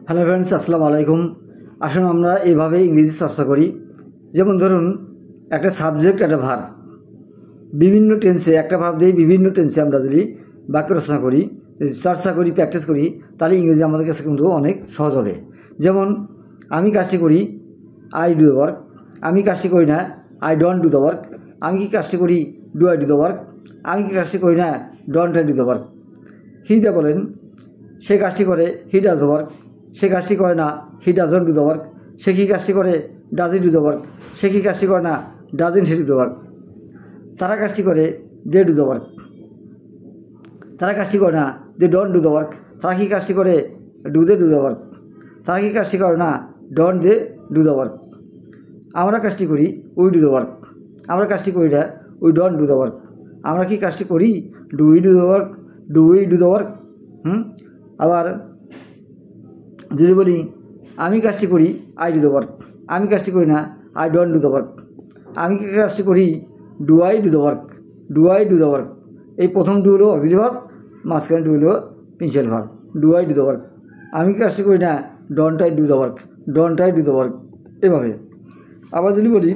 Hello friends, আসসালামু আলাইকুম। আসুন আমরা এইভাবে ইংরেজি চর্চা করি। যেমন ধরুন, একটা সাবজেক্ট, একটা ভার্ব, বিভিন্ন টেন্সে একটা ভার্ব দিয়ে বিভিন্ন টেন্সে আমরা যদি বাক্য রচনা করি, চর্চা করি, প্র্যাকটিস করি, তাহলে ইংরেজি আমাদের কাছে কিন্তু অনেক সহজ হবে। যেমন আমি কাজটি করি, আই ডু দ্য ওয়ার্ক। আমি কাজটি করি না, I don't do the work. আমি কি কাজটি করি, do I do the work. আমি কি কাজটি করি না, don't I do the work. হিদা বলেন, সে কাজটি করে, হি ডাজ দ্য ওয়ার্ক। সে কাজটি করে না, he doesn't do the work. সে কি কাজটি করে, ডাজন্ট ডু দ্য ওয়ার্ক। সে কি কাজটি করে না, doesn't he do the work. তারা কাজটি করে, দে ডু দ্য ওয়ার্ক। তারা কাজটি করে না, they don't do the work. তারা কি কাজটি করে, do they do the work. তারা কি কাজটি করে না, don't they do the work. আমরা কাজটি করি, উই ডু দ্য ওয়ার্ক। আমরা কাজটি করি না, we don't do the work. আমরা কি কাজটি করি, do we do the work, do we do the work. আবার যদি বলি আমি কাজটি করি, আই ডু দ্য ওয়ার্ক। আমি কাজটি করি না, I don't do the work. আমি কি কাজটি করি, do I do the work, do I do the work. এই প্রথম ডু হলো অক্সিলারি ভার্ব, মাঝখানে ডু হলো principal verb, do I do the work. আমি কি কাজটি করি না, don't I do the work, don't I do the work. এভাবে আবার যদি বলি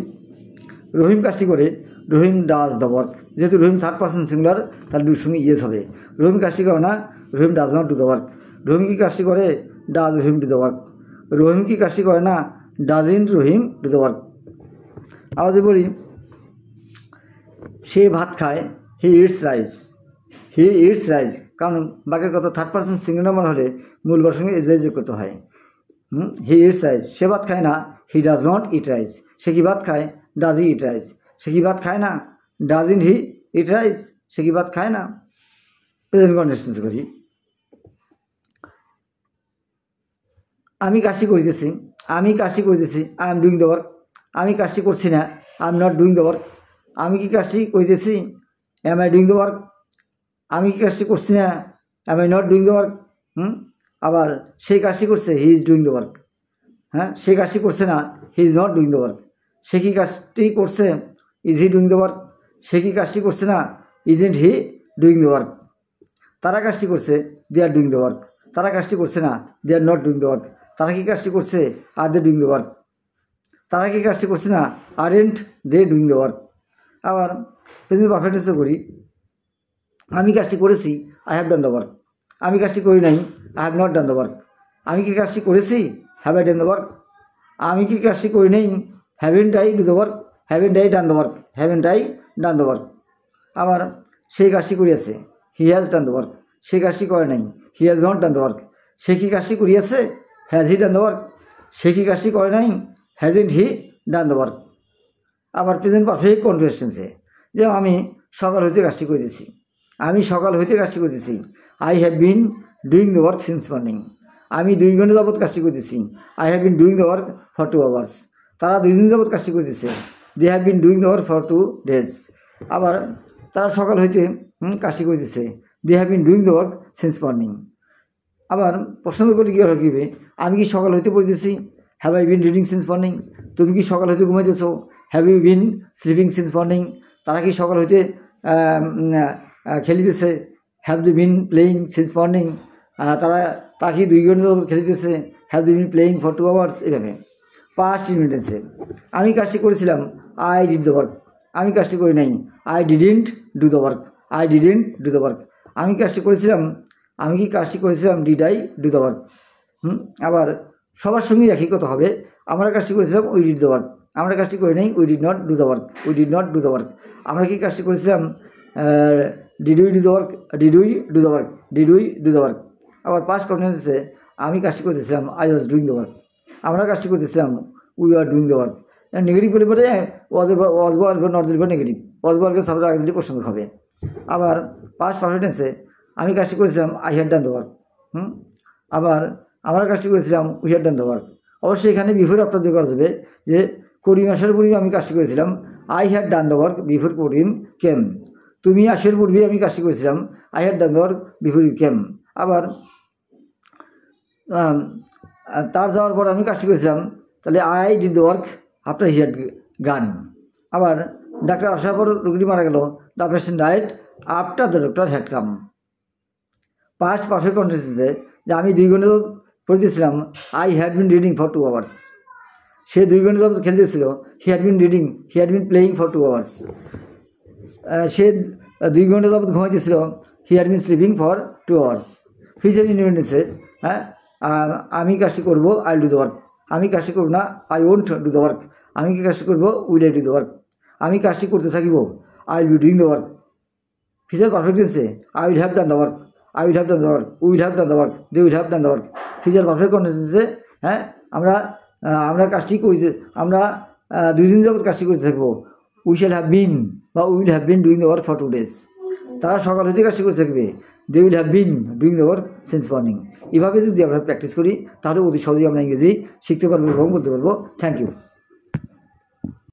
রহিম কাজটি করে, রহিম ডাজ দ্য ওয়ার্ক। যেহেতু রহিম থার্ড পারসন সিঙ্গুলার, তার ডুর সঙ্গে ইয়েস হবে। রহিম কাজটি করে না, Rahim does not do the work. Rahim কি কাজটি করে, does Rahim do the work. Rahim কি কাজটি করে না, doesn't Rahim do the work. আবার যদি বলি সে ভাত খায়, he eats rice. He eats rice, কারণ বাকের কথা থার্ড পারসন সিঙ্গুলার নাম্বার হলে মূল বার সঙ্গে এস যোগ করতে হয়। হি ইটস রাইস। সে ভাত খায় না, he does not eat rice. সে কি ভাত খায়, ডাজ হি ইট রাইস। সে কি ভাত খায় না, ডাজন্ট হি ইট রাইস। সে কি ভাত খায় না। প্রেজেন্ট কন্টিনিউয়াস করি। আমি কাজটি করিতেছি, আমি কাজটি করিতেছি, I am doing the work. আমি কাজটি করছি না, I am not doing the work. আমি কি কাজটি করিতেছি, am I doing the work. আমি কি কাজটি করছি না, am I not doing the work. আবার সেই কাজটি করছে, he is doing the work. সে কাজটি করছে না, he is not doing the work. সে কি কাজটি করছে, is he doing the work. সে কি কাজটি করছে না, isn't he doing the work. তারা কাজটি করছে, they are doing the work. তারা কাজটি করছে না, they are not doing the work. তারা কি কাজটি করছে, are they doing the work. তারা কি কাজটি করছে না, aren't they doing the work. আবার প্রেজেন্ট পারফেক্ট টেন্সে করি। আমি কাজটি করেছি, I have done the work. আমি কাজটি করি নাই, I have not done the work. আমি কি কাজটি করেছি, have I done the work. আমি কি কাজটি করি নাই, haven't I do the work, haven't I done the work, haven't I done the work. আবার সেই কাজটি করিয়াছে, he has done the work. সে কাজটি করে নাই, he has not done the work. সে কি কাজটি করিয়াছে, has he done the work. সে কি কাজটি করে নাই, hasn't he done the work. আবার প্রেজেন্ট পারফেক্ট কন্টিনিউয়াস টেন্সে, যে আমি সকাল হইতে কাজটি করিতেছি, আমি সকাল হইতে কাজটি করিতেছি, I have been doing the work since morning. আমি 2 ঘন্টা যাবৎ কাজটি করতেছি, I have been doing the work for 2 hours. তারা 2 দিন যাবৎ কাজটি করতেছে, they have been doing the work for 2 days. আবার তারা সকাল হইতে কাজটি করতেছে, they have been doing the work since morning. আবার প্রশ্ন করলে কী হবে, আমি কি সকাল হইতে পড়তেছি, have I been reading since morning. তুমি কি সকাল হইতে ঘুমাইতেছ, have you been sleeping since morning. তারা কি সকাল হইতে খেলিতেছে, have they been playing since morning. তা কি 2 ঘন্টা খেলিতেছে, have they been playing for 2 hours. এভাবে পাস্ট ইনডিফিনিটে আমি কাজটি করেছিলাম, আই ডিড দ্য ওয়ার্ক। আমি কাজটি করি নাই, I didn't do the work, I didn't do the work. আমি কাজটি করেছিলাম, আমি কি কাজটি করেছিলাম, did I do the work. আবার সবার সঙ্গে একই কথা হবে, আমরা কাজটি করেছিলাম, উই ডিড দ্য ওয়ার্ক। আমরা কাজটি করি নাই, we did not do the work, we did not do the work. আমরা কি কাজটি করেছিলাম, did we do the work, did we do the work, did we do the work. আবার past কন্টিনিউয়াসে আমি কাজটি করতেছিলাম, I was doing the work. আমরা কাজটি করতেছিলাম, we are doing the work. Negative বলে পরে ওয়াজ বর্গ নট দিলে নেগেটিভ, ওয়াজ বর্গের সাথে আগে দিলে প্রশ্ন হবে। আবার পাস্ট পারফেক্ট টেন্সে আমি কাজটি করেছিলাম, I had done the work. আবার আমরা কাজটি করেছিলাম, we had done the work. অবশ্যই এখানে বিফোর আপনার দিয়ে করা যাবে, যে করিম আসার পূর্বে আমি কাজটি করেছিলাম, I had done the work before Karim came. তুমি আসার পূর্বে আমি কাজটি করেছিলাম, I had done the work before you came. আবার তার যাওয়ার পর আমি কাজটি করেছিলাম, তাহলে I did the work after he had gone. আবার ডাক্তার আসার পর রোগীটি মারা গেল, the patient died after the doctor had come. Past perfect কন্টিনিউয়াসে যে আমি 2 ঘন্টা পড়তেছিলাম I had been reading for 2 hours. সে 2 ঘন্টা যাবত খেলতেছিল। He had been reading, he had been playing for 2 hours. সে 2 ঘন্টা যাবত ঘুমাইতেছিল। He had been sleeping for 2 hours. Future ইন্ডিপেন্ডেন্সে হ্যাঁ আমি কাজটি করব, I will do the work. আমি কাজটি করব না, I won't do the work. আমি কি কাজটি করব, will I do the work. আমি কাজটি করতে থাকিব, I will be doing the work. Future perfect টেন্সে I will have done the work, I will have done the work, will have done the work, they will have done the work. Future perfect কন্টিনিউয়াসে হ্যাঁ আমরা কাজটি করিতে, আমরা 2 দিন যাবত কাজটি করতে থাকবো। উই শ্যাল হ্যাভ বিন বা will have been doing the work for 2 days। তারা সকাল হতে কাজটি করতে থাকবে। They will have been doing the work since morning. এভাবে যদি আমরা প্র্যাকটিস করি তাহলে অতি সহজেই আমরা ইংরেজি শিখতে পারবো এবং বলতে পারবো। Thank you.